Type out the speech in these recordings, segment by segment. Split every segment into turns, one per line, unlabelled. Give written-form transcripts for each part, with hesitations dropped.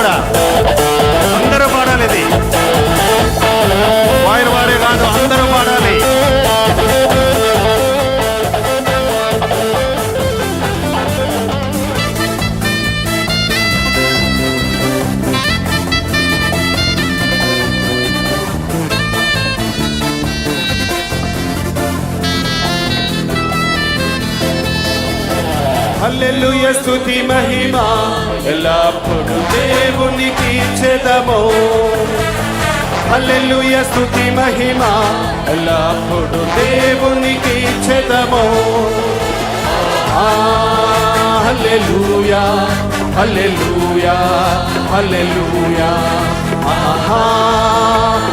కూడా అందరూ పాడాలి. ఇది వాడే కాదు, అందరూ పాడాలి. హల్లెలూయా స్తుతి మహిమ ఎల్లప్పుడూ దేవునికి చెదమో. హల్లెలూయా స్తుతి మహిమ ఎల్లప్పుడూ దేవునికి చెదమో. హల్లెలూయా హల్లెలూయా హల్లెలూయా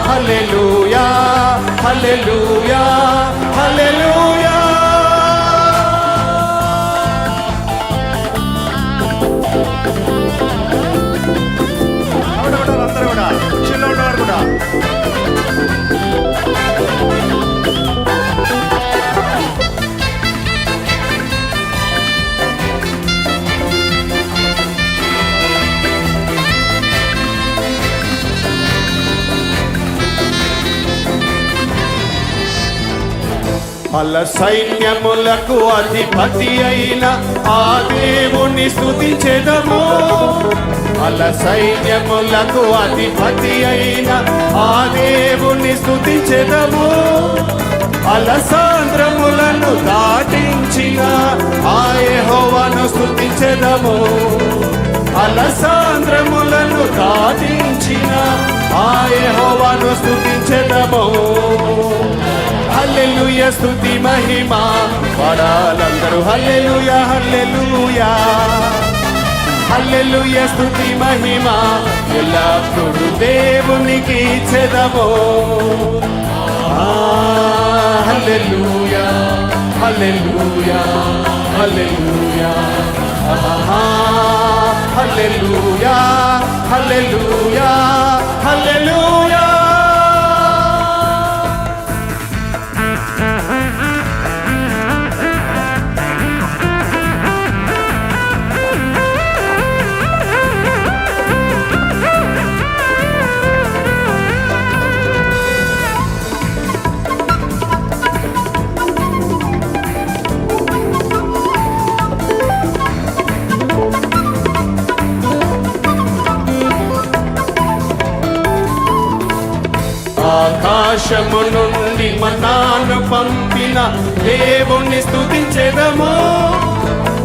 హల్లెలూయా హల్లెలూయా హల్లెలూయా. అందరూ కూడా చిన్న ఉన్నవారు కూడా అల సైన్యములకు అధిపతి అయిన ఆ దేవుని స్తుతించెదము. అల సైన్యములకు అధిపతి అయిన ఆ దేవుని స్తుతించెదము. అలసాంద్రములను దాటించిన ఆ యెహోవాను స్తుతించెదము. అలసాంద్రములను దాటించిన ఆ యెహోవాను స్తుతించెదము. హల్లెలూయా స్తుతి మహిమ పాడాలందరూ. హల్లెలూయా హల్లెలూయా హల్లెలూయా స్తుతి మహిమ ఎల్లప్పుడూ దేవునికి చెదమో. హల్లెలూయా హల్లెలూయా హల్లెలూయా హల్లెలూయా హల్లెలూయా హల్లెలూయా. ఆకాశము నుండి మన్నాను పంపిన దేవుణ్ణి స్తుతించెదము.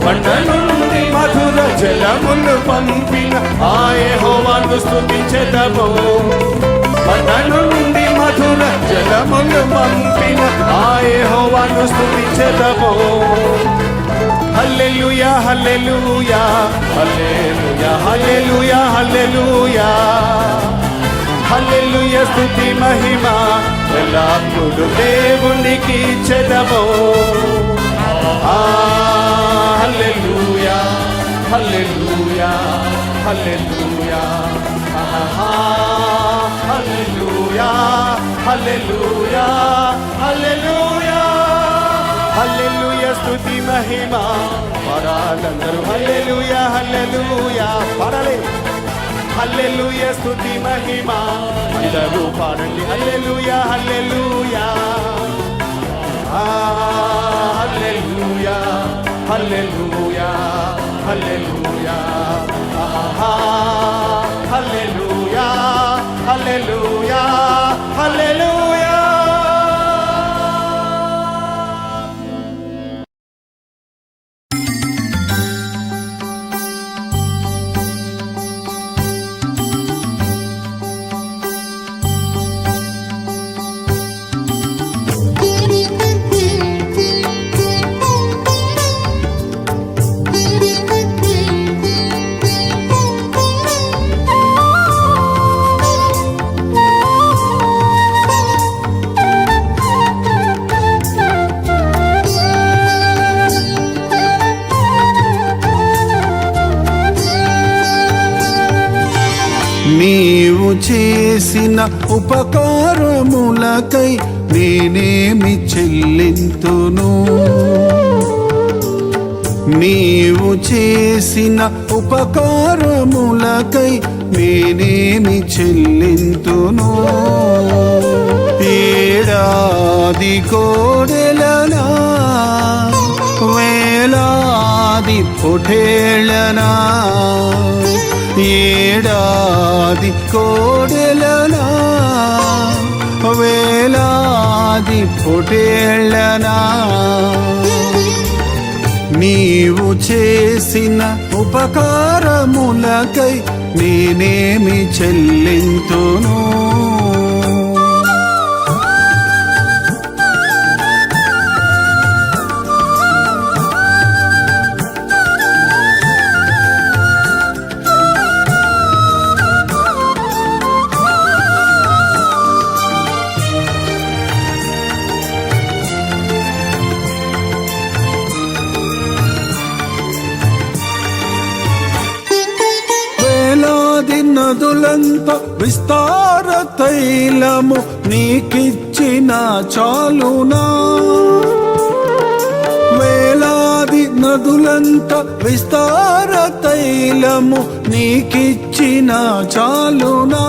కొండ నుండి మధుర జలములు పంపిన ఆ యెహోవాను స్తుతించెదము. కొండ నుండి మధుర జలములు పంపిన ఆ యెహోవాను స్తుతించెదము. హల్లెలూయా హల్లెలూయా హల్లెలూయా హల్లెలూయా హల్లెలూయా హల్లెలూయా స్తుతి మహిమ ఎల్లప్పుడూ దేవునికి చెదమో. హల్లెలూయా హల్లెలూయా హల్లెలూయా హల్లెలూయా హల్లెలూయా హల్లెలూయా హల్లెలూయా స్తుతి మహిమ పాడాలందరూ. హల్లెలూయా హల్లెలూయా పాడాలి. హల్లెలూయా స్తుతి మహిమ అందరూ పాడండి. హల్లెలూయా హల్లెలూయా హల్లెలూయా హల్లెలూయా హల్లెలూయా హల్లెలూయా హల్లెలూయా హల్లెలూయా.
నీవు చేసిన ఉపకారములకై నేనేమి చెల్లింతును. నీవు చేసిన ఉపకారములకై నేనేమి చెల్లింతును? ఏడాది కోడెలనా, వేలాది పొఠేళ్ళనా, ఏడాది కోడెలనా, వేలాది పొఠేళ్ళనా, నీవు చేసిన ఉపకారములకై నేనేమి చెల్లింతును? నదులంత విస్తార తైలము నీకిచ్చిన చాలునా? వేలాది నదులంత విస్తార తైలము నీకిచ్చిన చాలునా?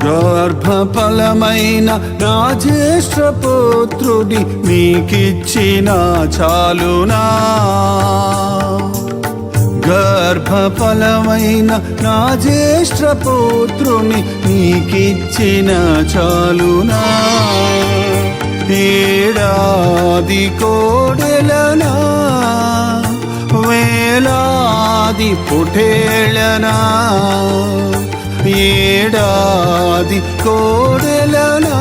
గర్భఫలమైన నా జ్యేష్ఠ పుత్రుడి నీకిచ్చిన చాలునా? గర్భఫలమైన నా జ్యేష్ఠ పుత్రుని నీకిచ్చిన చాలునా? ఏడాది కోడెలనా, వేలాది పొఠేళ్ళనా, ఏడాది కోడెలనా,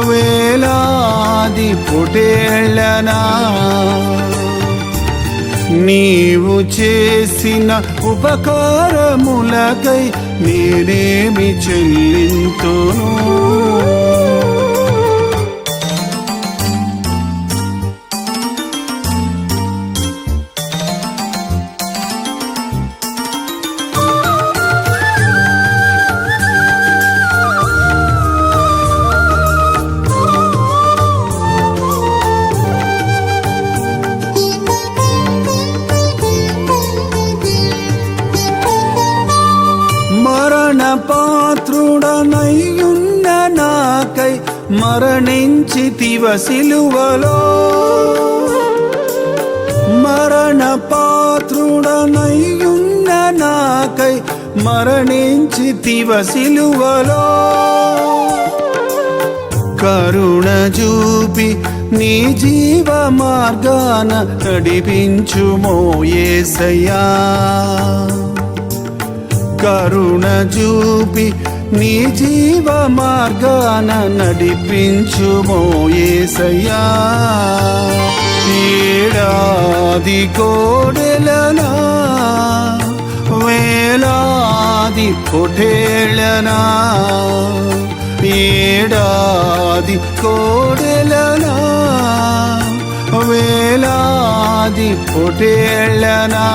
వేలాది పొఠేళ్ళనా, నీవు చేసిన ఉపకారములకై నేనేమి చెల్లింతును? పాత్రుడనయ్యున్న నాకై మరణించితివ సిలువలో, మరణ పాత్రుడనయ్యున్న నాకై మరణించితివ సిలువలో, కరుణ చూపి నీ జీవ మార్గాన నడిపించుమో యేసయ్యా, కరుణ చూపి నీ జీవ మార్గాన నడిపించుమో యేసయ్యా. ఏడాది కోడెలనా, వేలాది పొఠేళ్ళనా, ఏడాది కోడెలనా, వేలాది పొఠేళ్ళనా,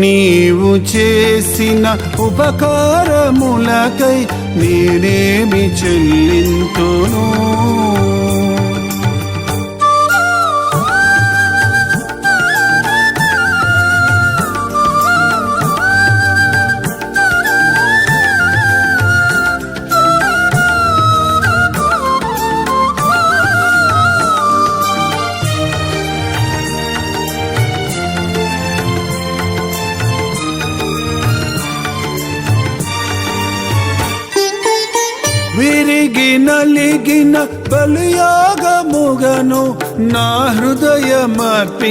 నీవు చేసిన ఉపకారములకై నేనేమి చెల్లింతును? విరిగి నలిగిన బలియాగముగను నా హృదయమర్పింతును,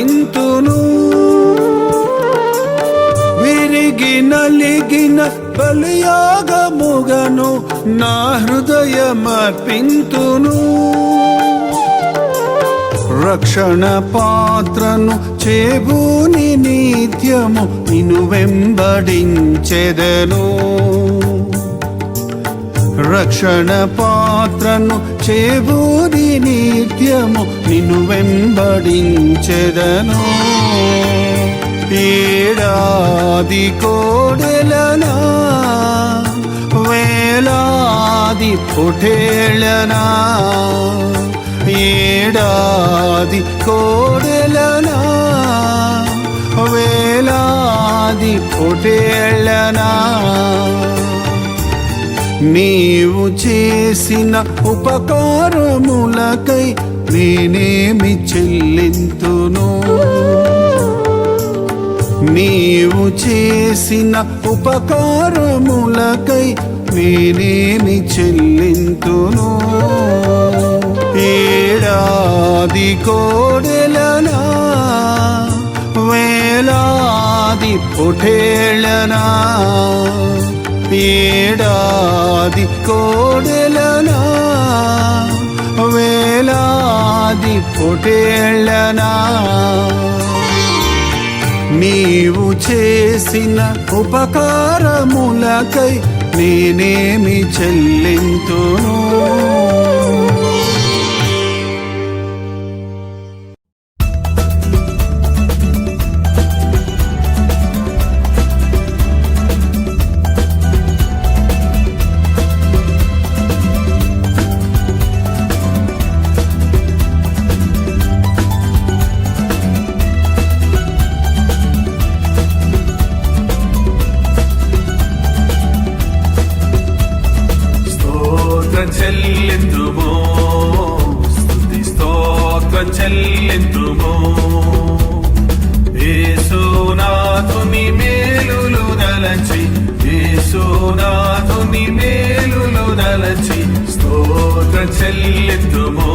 విరిగి నలిగిన బలియాగముగను నా హృదయమర్పింతును, రక్షణ పాత్రను చేబూని నిత్యము నిన్ను వెంబడించెదను, రక్షణ పాత్రను చేబూని నిత్యము నిన్ను వెంబడించెదను. ఏడాది కోడెలనా, వేలాది పొఠేళ్ళనా, ఏడాది కోడెలనా వేలాది పొటేళ్ళనా నీవు చేసిన ఉపకారములకై నేనేమి చెల్లింతును నీవు చేసిన ఉపకారములకై నేనేమి చెల్లింతును ఏడాది కోడెలనా వేలాది పొటేళ్ళనా ఏడాది కోడెలనా వేలాది పొటేళ్ళనా నీవు చేసిన ఉపకారములకై నేనేమి చెల్లింతును
చెల్లింతుమో స్తుతి స్తోత్రం చెల్లింతుమో యేసునాథుని మేలులు దలచి యేసునాథుని మేలులు దలచి స్తోత్రం చెల్లింతుమో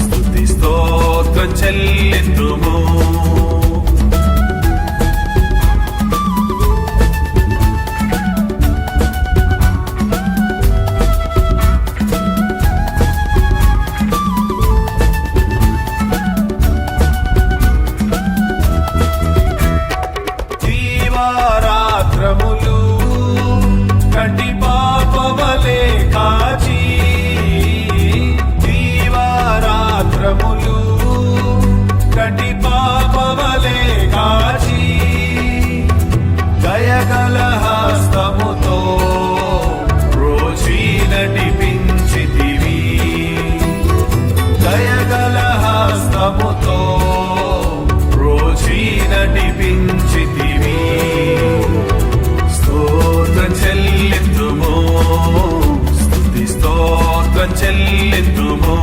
స్తుతి స్తోత్రం చెల్లింతుమో స్తోత్రం చెల్లింతుమో స్తుతి స్తోత్రం చెల్లింతుమో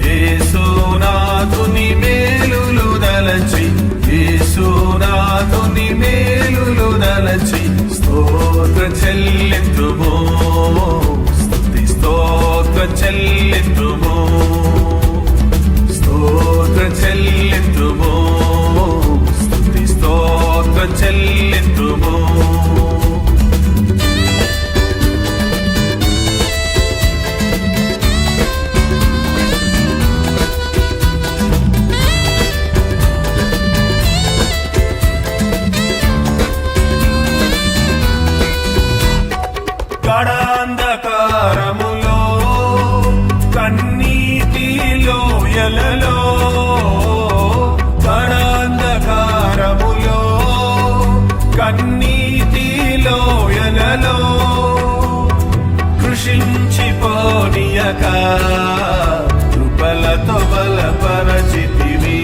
యేసునాథుని మేలులు దలచి యేసునాథుని మేలులు దలచి స్తోత్రం చెల్లింతుమో స్తుతి స్తోత్రం చెల్లింతుమో స్తోత్రం చెల్లింతుమో స్తుతి స్తోత్రం చెల్లింతుమో గడాంధకారములో కన్నీటి లోయలలో గడాంధకారములో కన్నీటి లోయలలో కృషించిపోనియక కృపలతో బలపరచితివి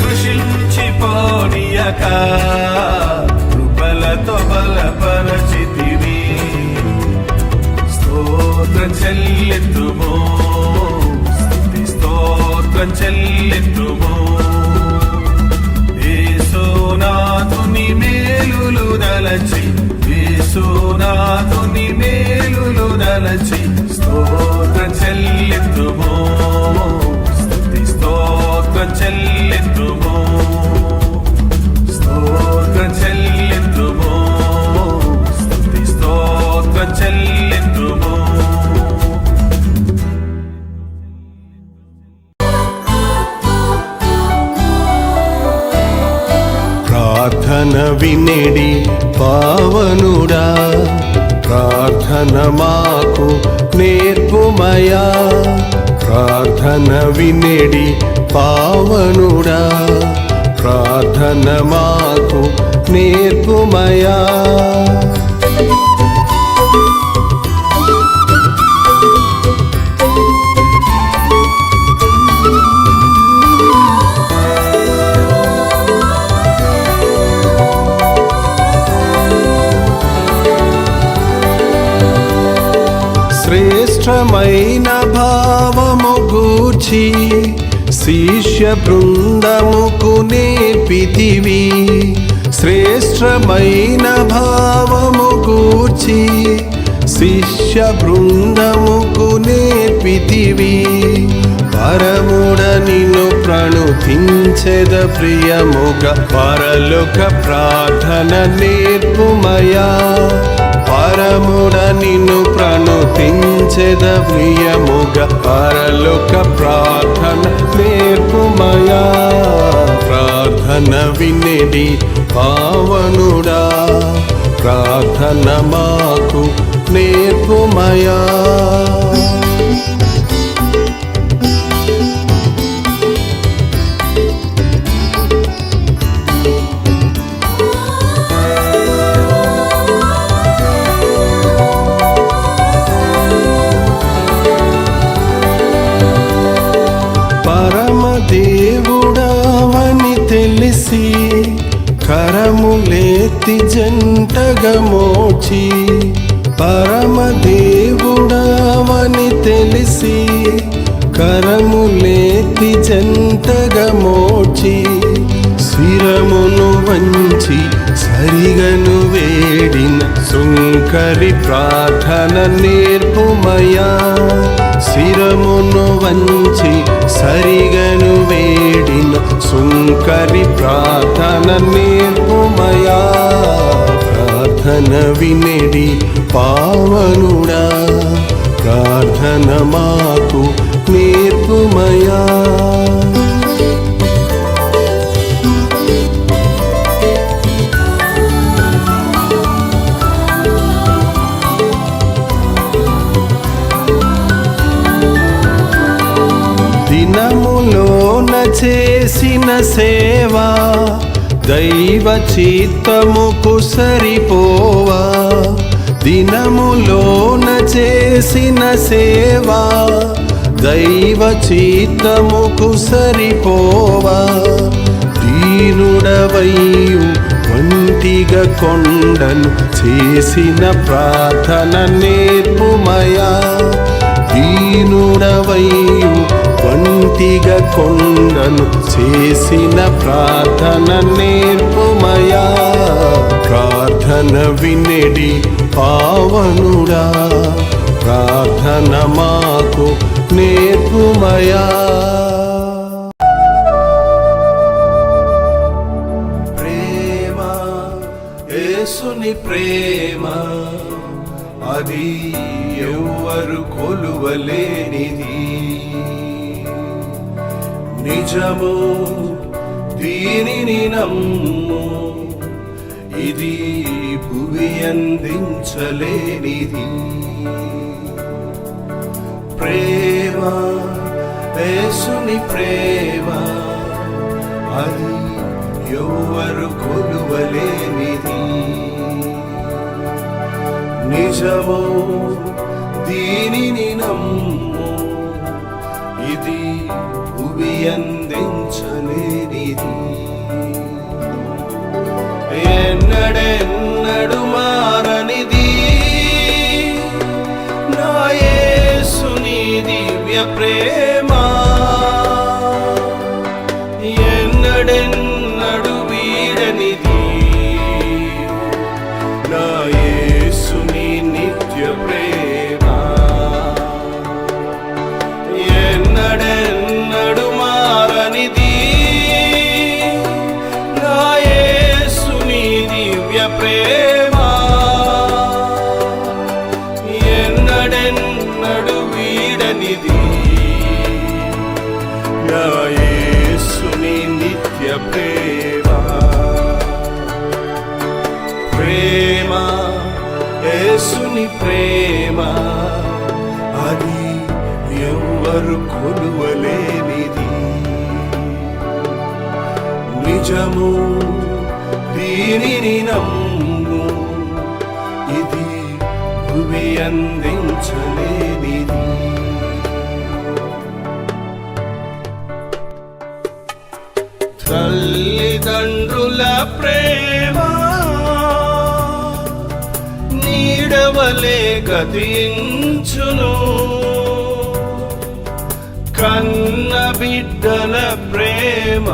కృషించిపోనియక కృపలతో బలపరచితివి స్తోత్రం చెల్లింతుమో స్తుతి స్తోత్రం చెల్లింతుమో యేసునాథుని మేలులు దలచి యేసునాథుని మేలులు దలచి స్తోత్రం చెల్లింతుమో స్తుతి స్తోత్రం చెల్లింతుమో స్తోత్రం చెల్లింతుమో స్తుతి స్తోత్రం చెల్లింతుమో
ప్రార్థన వినెడి పావనుడా ప్రార్థన మాకు నేర్పుమయా ప్రార్థన వినెడి పావనుడా ప్రార్థన మాకు నేర్పుమయా గూర్చి శిష్య బృందముకు నేర్పితివి. శ్రేష్టమైన భావము గూర్చి శిష్య బృందముకు నేర్పితివి. పరముడ నిన్ను ప్రణుతించెద ప్రియముగా, పరలోక ప్రార్థన నేర్పుమయా. పరముడ నిన్ను ప్రణుతించెద ప్రియముగా, పరలోక ప్రార్థన నేర్పుమయా. ప్రార్థన వినెడి పావనుడా, ప్రార్థన మాకు నేర్పుమయా. పరమదేవుడవని తెలిసి కరములేతి జంటగా మోచి. పరమదేవుడవని తెలిసి కరములేతి జంటగా మోచి. శిరమును వంచి సరిగను వేడిన సుంకరి ప్రార్థన నేర్పుమయా. శిరమును వంచి సరిగను వేడిన సుంకరి ప్రార్థన నేర్పుమయా. ప్రార్థన వినెడి పావనుడా, ప్రార్థన మాకు నేర్పుమయా. దినములోన చేసిన సేవ దైవ చిత్తముకు సరిపోవా. దినములోన చేసిన సేవ దైవ చిత్తముకు సరిపోవా. దీనుడవైయు ఒంటిగా కొండను చేసిన ప్రార్థన నేర్పుమయా. దీనుడవైయు ఒంటిగా కొండను చేసిన ప్రార్థన నేర్పుమయా. ప్రార్థన వినెడి పావనుడా, ప్రార్థన మాకు నేర్పుమయా. ప్రేమ, యేసుని ప్రేమ, అది ఎవ్వరు కొలువలేనిది. నిజము దీనిని నమ్ము, ఇది భువి అందించలేనిది. ప్రేమ, యేసుని ప్రేమ, అది ఎవ్వరు కొలువలేనిది. నిజము దీనిని నమ్ము, ఇది భువి అందించలేనిది. ఎన్నడెన్నడు మారనిది నా యేసుని దివ్య ప్రేమ. ఎన్నడెన్నడు వీడనిది నా యేసుని నిత్య ప్రేమ. ఎన్నడెన్నడు మారనిది నా యేసుని దివ్య ప్రేమ. ఎన్నడెన్నడు వీడనిది నా యేసుని నిత్య ప్రేమ. ప్రేమ, యేసుని ప్రేమ, అది ఎవ్వరు కొలువలేనిది. నిజము దీనిని నమ్ము, ఇది భువి అందించలేనిది. తల్లిదండ్రుల ప్రేమ నీడవలే గతించును. కన్న బిడ్డల ప్రేమ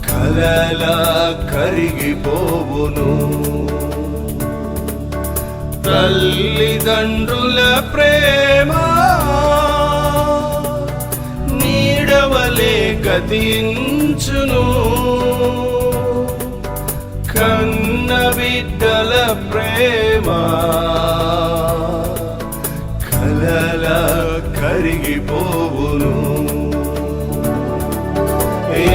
కలలా కరిగిపోవును. తల్లిదండ్రుల ప్రేమ నీడవలే గతించును. కన్న బిడ్డల ప్రేమ కలలా కరిగిపోవును.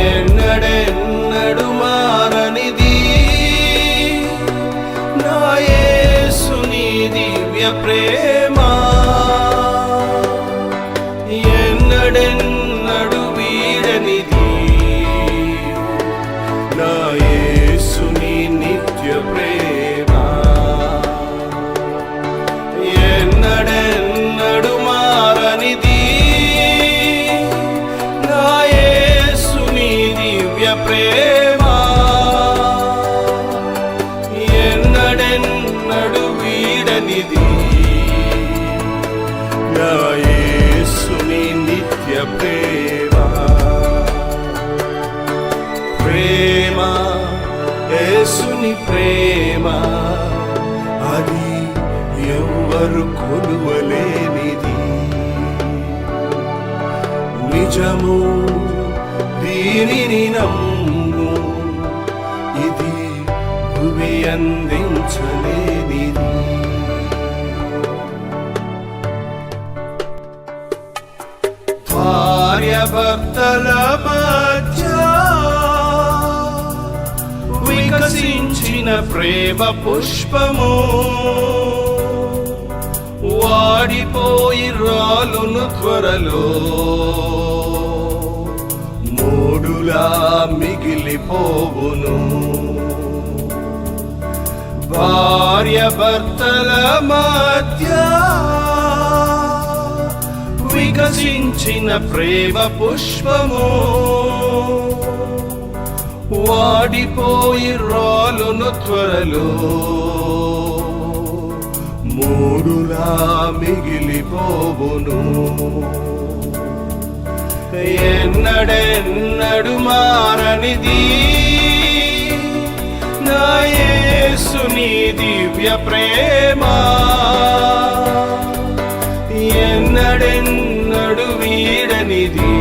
ఎన్నడెన్నడు మారనిది నా యేసుని దివ్య ప్రేమ. ఎన్నడెన్నడు వీడనిది నా యేసుని నిత్య ప్రేమ. ఎన్నడెన్నడు మారనిది నా యేసుని దివ్య ప్రేమ. ఎన్నడెన్నడు వీడనిది నా యేసుని నిత్య ప్రేమ. ప్రేమ యేసుని ప్రేమ అది ఎవ్వరు కొలువలేనిది. నిజము దీనిని నమ్ము, ఇది భూమి అందించలేనిది. భార్యాభర్తల మధ్య వికసించిన ప్రేమ పుష్పము వాడిపోయి రాలును త్వరలో, మూడులా మిగిలిపోవును. భార్యాభర్తల మధ్య వికసించిన ప్రేమ పుష్పము వాడిపోయి రాలును త్వరలో, మూడులా మిగిలిపోవును. ఎన్నడెన్నడు మారనిది నా యేసుని దివ్య ప్రేమ. ఎన్నడెన్నడు వీడనిది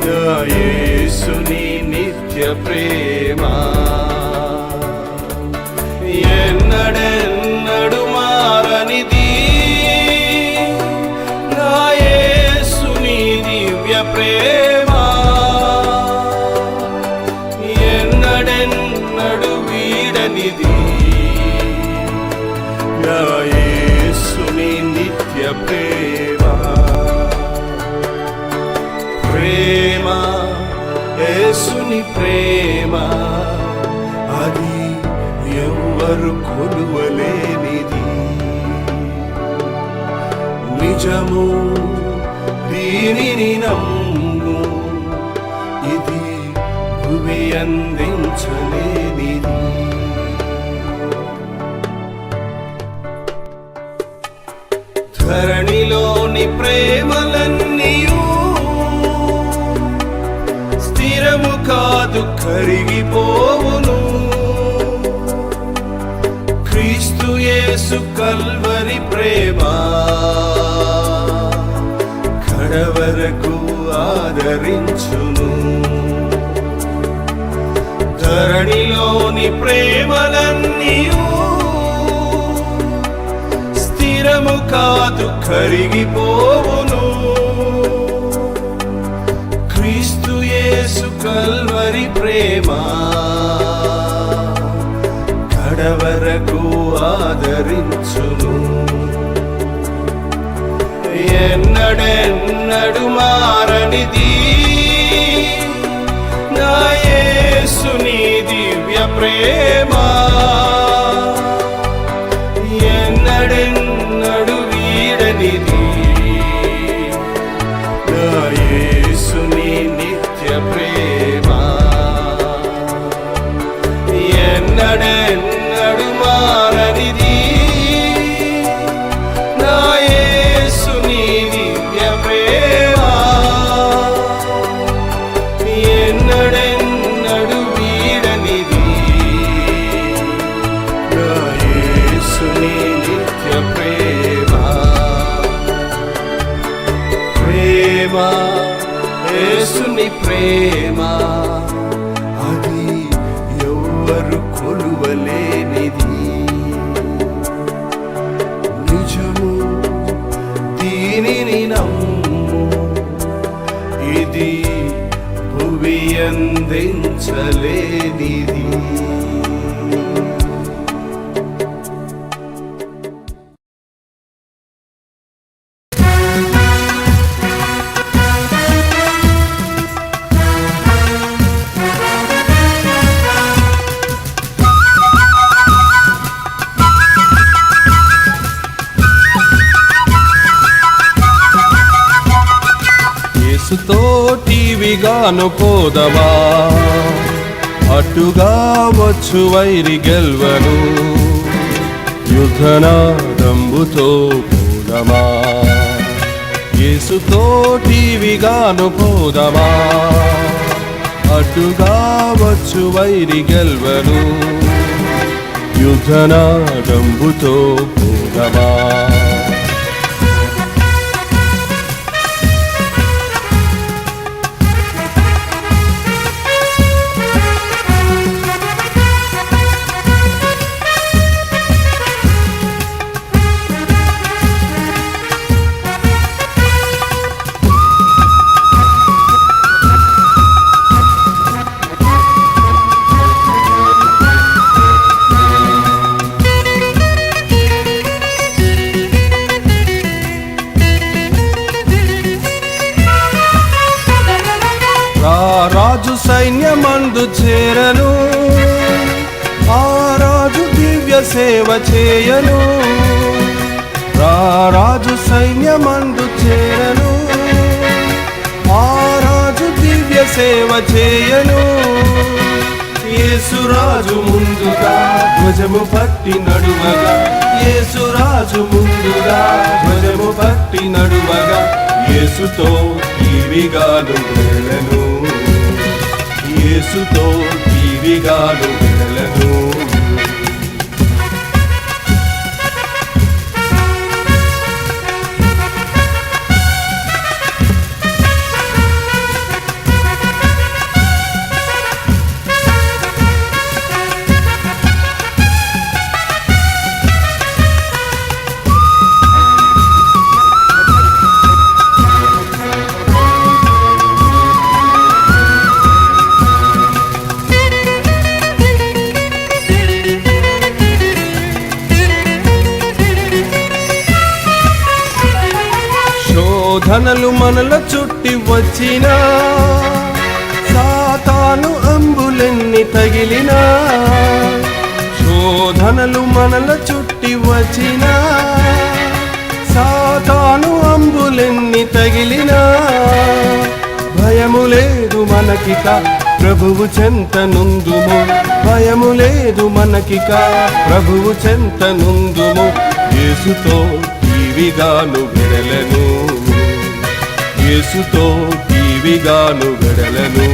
నా యేసుని నిత్య ప్రేమ. ఎన్నడెన్నడు మారనిది నా యేసుని దివ్య ప్రేమ. ఎన్నడెన్నడు వీడనిది నా యేసుని నిత్య ప్రేమ. ప్రేమ యేసుని ప్రేమ అది ఎవ్వరు కొలువలేనిది. నిజము దీనిని నమ్ము, ఇది భూమి అందించలేనిది. ధరణిలోని ప్రేమలన్నీయు స్థిరము కాదు, కరిగిపోవును. క్రీస్తు యేసు కల్వరి ప్రేమ కడవరకు ఆదరించును. ధరణిలోని ప్రేమలన్నీయు స్థిరము కాదు, కరిగిపోవును. క్రీస్తు యేసు కల్వరి ప్రేమ కడవరకు ఆదరించును. ఎన్నడెన్నడు మారనిది నా యేసుని దివ్య ప్రేమ. ఎన్నడెన్నడు వీడనిది నా యేసుని నిత్య ప్రేమ. ఎన్నడెన్నడు మారనిది నా యేసుని ప్రేమ యేసుని ప్రేమ
అది ఎవ్వరు కొలువలేనిది. నిజము దీనిని నమ్ము, ఇది భువి అందించలేనిది.
యేసుతోటివిగాను పోదమా, అటుగా వచ్చు వైరి గెల్వను, యుద్ధనాదంబుతో పోదమా. యేసుతోటివిగాను పోదమా, అటుగా వచ్చు వైరి గెల్వను, యుద్ధనాదంబుతో పోదమా. రాజు సైన్యమందు చేరను, ఆ రాజు దివ్య సేవ చేయను. రాజు సైన్యమందు చేరను, ఆ రాజు దివ్య సేవ చేయను. యేసురాజు ముందుగా ధ్వజము పట్టి నడువగా, యేసురాజు ముందుగా ధ్వజము పట్టి నడువగా, యేసుతో ఈవిగాను వెళ్ళను, యేసుతో ఈవిగాను వెళ్ళను. శోధనలు మనల చుట్టి వచ్చినా, సాతాను అంబులెన్ని తగిలినా. శోధనలు మనల చుట్టి వచ్చినా, సాతాను అంబులెన్ని తగిలినా. భయము లేదు మనకిక ప్రభువు చెంత నుందుము, భయము లేదు మనకిక ప్రభువు చెంత నుందుము. యేసుతో ఈవిగాను వెడలను, యేసుతో ఈవిగాను వెడలను.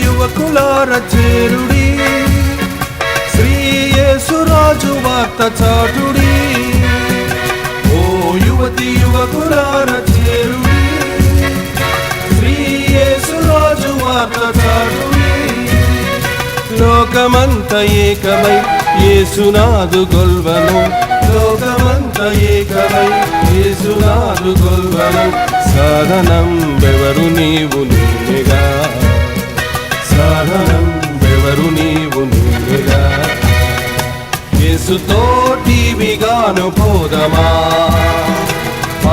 యువకులార చేరుడి, శ్రీ యేసురాజు వార్త చాటుడి. ఓ యువతి యువకులార చేరుడి, శ్రీ యేసురాజు వార్త చాటుడి. లోకమంత ఏకమై యేసునాదు గొల్వను, లోకమంత ఏకమై యేసునాదు గొల్వను. సాధనం బెవరు నీవు నీగా, సాధనం బెవరు నీవు నీగా. యేసుతోటివిగాను పోదమా,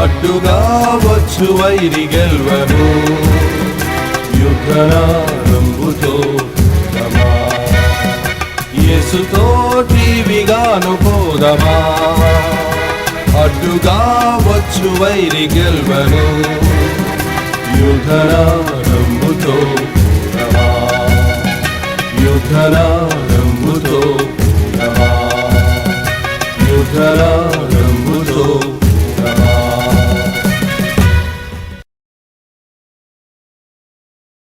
అడ్డుగా వచ్చు వైరి గెల్వను, యుద్ధనారంభుతో పోదమా. యేసుతోటివిగా పోదమా అడ్డుగా వచ్చు వైరి గెల్వను యుధనారంభుతో